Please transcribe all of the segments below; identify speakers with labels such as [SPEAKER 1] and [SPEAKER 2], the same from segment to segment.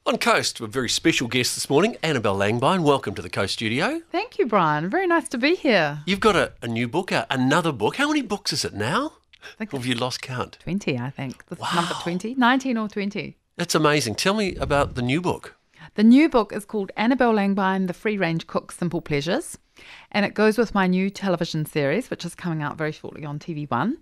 [SPEAKER 1] On Coast, a very special guest this morning, Annabel Langbein. Welcome to the Coast Studio.
[SPEAKER 2] Thank you, Brian. Very nice to be here.
[SPEAKER 1] You've got a new book out, another book. How many books is it now?
[SPEAKER 2] I think
[SPEAKER 1] Or have you lost count?
[SPEAKER 2] 20, I think. This
[SPEAKER 1] Wow.
[SPEAKER 2] is number 20, 19 or 20.
[SPEAKER 1] That's amazing. Tell me about the new book.
[SPEAKER 2] The new book is called Annabel Langbein, The Free-Range Cook Simple Pleasures. And it goes with my new television series, which is coming out very shortly on TV1.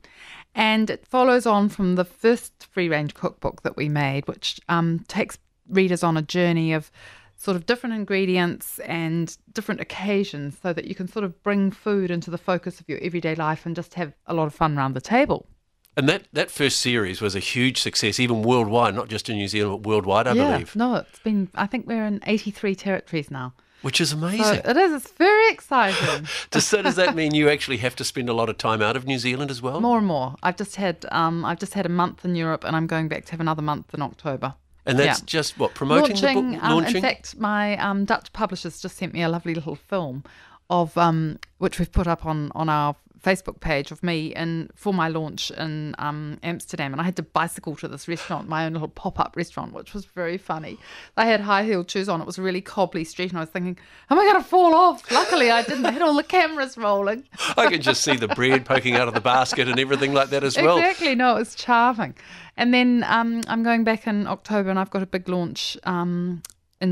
[SPEAKER 2] And it follows on from the first free-range cookbook that we made, which takes readers on a journey of sort of different ingredients and different occasions so that you can sort of bring food into the focus of your everyday life and just have a lot of fun around the table.
[SPEAKER 1] And that first series was a huge success, even worldwide, not just in New Zealand, but worldwide, I believe.
[SPEAKER 2] No, it's been, I think we're in 83 territories now.
[SPEAKER 1] Which is amazing.
[SPEAKER 2] So it is, it's very exciting.
[SPEAKER 1] Does that mean you actually have to spend a lot of time out of New Zealand as well?
[SPEAKER 2] More and more. I've just had a month in Europe and I'm going back to have another month in October.
[SPEAKER 1] And that's just what, promoting the book? Launching?
[SPEAKER 2] In fact, my Dutch publishers just sent me a lovely little film of which we've put up on our Facebook page of me for my launch in Amsterdam, and I had to bicycle to this restaurant, my own little pop-up restaurant, which was very funny. They had high-heeled shoes on. It was a really cobbly street, and I was thinking, am I going to fall off? Luckily, I didn't. I had all the cameras rolling.
[SPEAKER 1] I can just see the bread poking out of the basket and everything like that as well.
[SPEAKER 2] Exactly. No, it was charming. And then I'm going back in October, and I've got a big launch in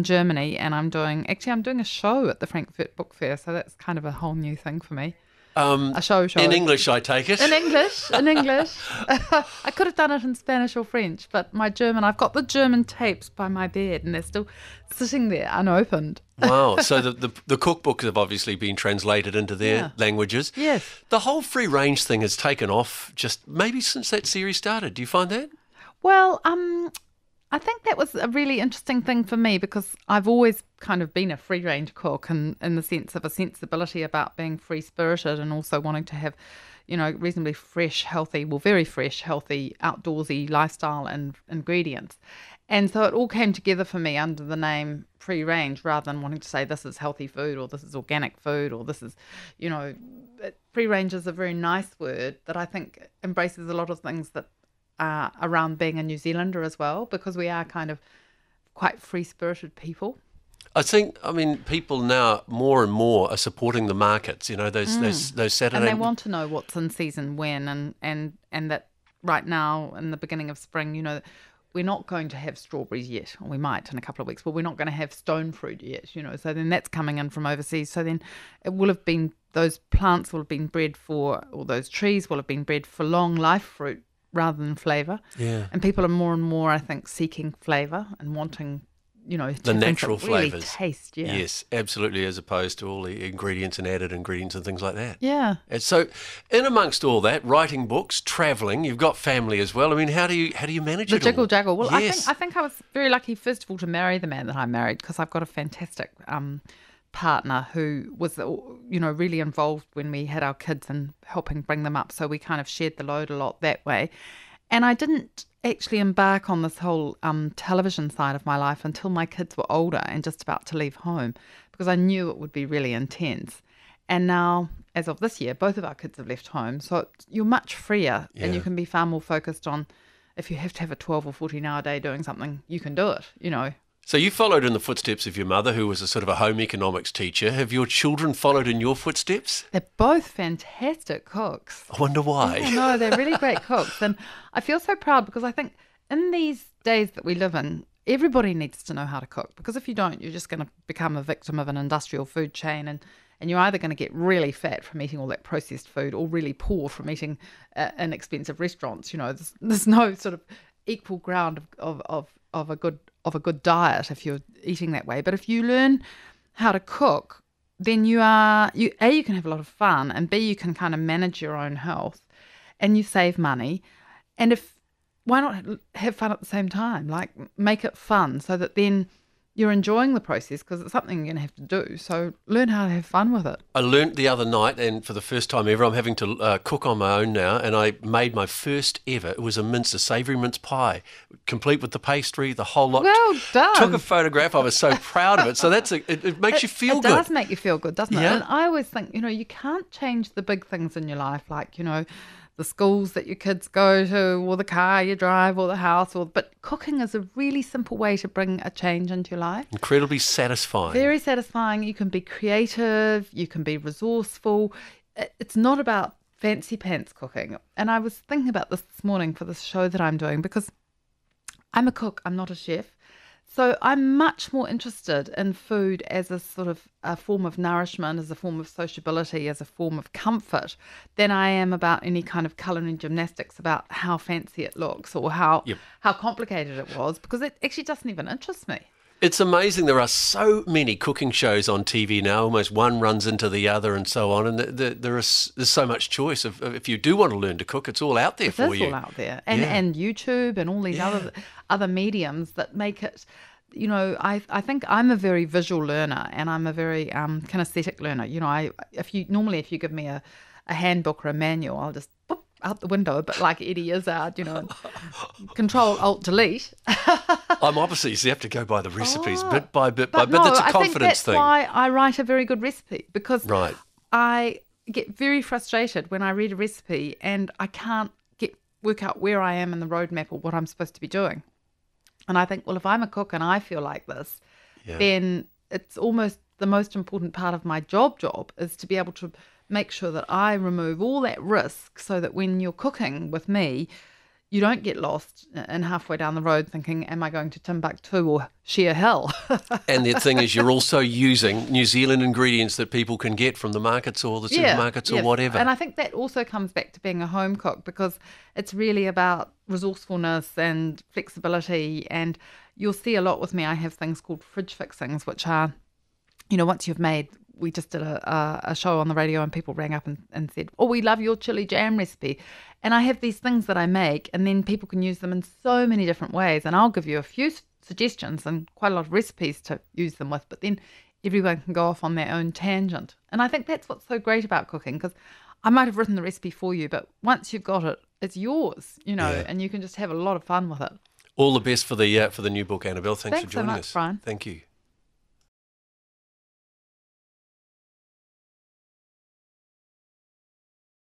[SPEAKER 2] Germany, and I'm doing a show at the Frankfurt Book Fair, so that's kind of a whole new thing for me. A show.
[SPEAKER 1] In English, I take it.
[SPEAKER 2] In English. I could have done it in Spanish or French, but I've got the German tapes by my bed and they're still sitting there unopened.
[SPEAKER 1] Wow. So the cookbooks have obviously been translated into their languages.
[SPEAKER 2] Yes.
[SPEAKER 1] The whole free range thing has taken off just maybe since that series started. Do you find that?
[SPEAKER 2] Well, I think that was a really interesting thing for me because I've always kind of been a free-range cook in the sense of a sensibility about being free-spirited and also wanting to have, reasonably fresh, healthy, very fresh, healthy, outdoorsy lifestyle and ingredients. And so it all came together for me under the name free-range rather than wanting to say this is healthy food or this is organic food or this is, free-range is a very nice word that I think embraces a lot of things that around being a New Zealander as well, because we are kind of quite free-spirited people.
[SPEAKER 1] I mean, people now more and more are supporting the markets, those Saturday...
[SPEAKER 2] And they want to know what's in season when and that right now in the beginning of spring, we're not going to have strawberries yet, or we might in a couple of weeks, but we're not going to have stone fruit yet, so then that's coming in from overseas. So then it will have been, those plants will have been bred for, or those trees will have been bred for long life fruit, rather than flavour.
[SPEAKER 1] Yeah.
[SPEAKER 2] And people are more and more, I think, seeking flavour and wanting,
[SPEAKER 1] the natural
[SPEAKER 2] really
[SPEAKER 1] flavours.
[SPEAKER 2] Taste, yeah.
[SPEAKER 1] Yes, absolutely, as opposed to all the ingredients and added ingredients and things like that.
[SPEAKER 2] Yeah.
[SPEAKER 1] And so, in amongst all that, writing books, travelling, you've got family as well. I mean, how do you manage it all?
[SPEAKER 2] The jiggle-jaggle. Well,
[SPEAKER 1] yes.
[SPEAKER 2] I think I was very lucky, first of all, to marry the man that I married because I've got a fantastic partner who was, really involved when we had our kids and helping bring them up. So we kind of shared the load a lot that way. And I didn't actually embark on this whole television side of my life until my kids were older and just about to leave home because I knew it would be really intense. And now, as of this year, both of our kids have left home. So you're much freer and you can be far more focused on if you have to have a 12 or 14-hour day doing something, you can do it,
[SPEAKER 1] So you followed in the footsteps of your mother, who was a sort of a home economics teacher. Have your children followed in your footsteps?
[SPEAKER 2] They're both fantastic cooks.
[SPEAKER 1] I wonder why.
[SPEAKER 2] Yeah, no, they're really great cooks. And I feel so proud because I think in these days that we live in, everybody needs to know how to cook because if you don't, you're just going to become a victim of an industrial food chain and you're either going to get really fat from eating all that processed food or really poor from eating in expensive restaurants. There's no sort of equal ground of a good diet if you're eating that way. But if you learn how to cook, then you can have a lot of fun, and B, you can kind of manage your own health, and you save money. And why not have fun at the same time? Like make it fun so that then you're enjoying the process because it's something you're going to have to do. So learn how to have fun with it.
[SPEAKER 1] I learnt the other night, and for the first time ever, I'm having to cook on my own now, and I made my first ever. It was a savoury mince pie, complete with the pastry, the whole lot.
[SPEAKER 2] Well done.
[SPEAKER 1] Took a photograph. I was so proud of it. So it makes you feel good.
[SPEAKER 2] It does make you feel good, doesn't it?
[SPEAKER 1] Yeah.
[SPEAKER 2] And I always think, you can't change the big things in your life, like, the schools that your kids go to, or the car you drive, or the house. But cooking is a really simple way to bring a change into your life.
[SPEAKER 1] Incredibly satisfying.
[SPEAKER 2] Very satisfying. You can be creative. You can be resourceful. It's not about fancy pants cooking. And I was thinking about this morning for this show that I'm doing, because I'm a cook. I'm not a chef. So I'm much more interested in food as a sort of a form of nourishment, as a form of sociability, as a form of comfort, than I am about any kind of culinary gymnastics about how fancy it looks or how complicated it was, because it actually doesn't even interest me.
[SPEAKER 1] It's amazing. There are so many cooking shows on TV now. Almost one runs into the other, and so on. And there's so much choice. If you do want to learn to cook, it's all out there for you.
[SPEAKER 2] It's all out there, and YouTube and all these other mediums that make it. You know, I think I'm a very visual learner, and I'm a very kinesthetic learner. You know, if you give me a handbook or a manual, I'll just whoop, out the window, but like Eddie Izzard, you know, Control Alt Delete.
[SPEAKER 1] I'm opposite. So you have to go by the recipes bit by bit by bit. That's a confidence
[SPEAKER 2] I think that's
[SPEAKER 1] thing.
[SPEAKER 2] why I write a very good recipe, because
[SPEAKER 1] Right.
[SPEAKER 2] I get very frustrated when I read a recipe and I can't work out where I am in the roadmap or what I'm supposed to be doing. And I think, well, if I'm a cook and I feel like this, then it's almost the most important part of my job is to be able to make sure that I remove all that risk, so that when you're cooking with me, you don't get lost and halfway down the road thinking, am I going to Timbuktu or sheer hell?
[SPEAKER 1] And the thing is, you're also using New Zealand ingredients that people can get from the markets or the supermarkets or whatever.
[SPEAKER 2] And I think that also comes back to being a home cook, because it's really about resourcefulness and flexibility. And you'll see a lot with me, I have things called fridge fixings, which are, you know, once you've made, we just did a show on the radio and people rang up and said, oh, we love your chili jam recipe. And I have these things that I make, and then people can use them in so many different ways. And I'll give you a few suggestions and quite a lot of recipes to use them with, but then everyone can go off on their own tangent. And I think that's what's so great about cooking, because I might have written the recipe for you, but once you've got it, it's yours, you know, and you can just have a lot of fun with it.
[SPEAKER 1] All the best for the new book, Annabel. Thanks for joining
[SPEAKER 2] so much,
[SPEAKER 1] us.
[SPEAKER 2] Brian.
[SPEAKER 1] Thank you.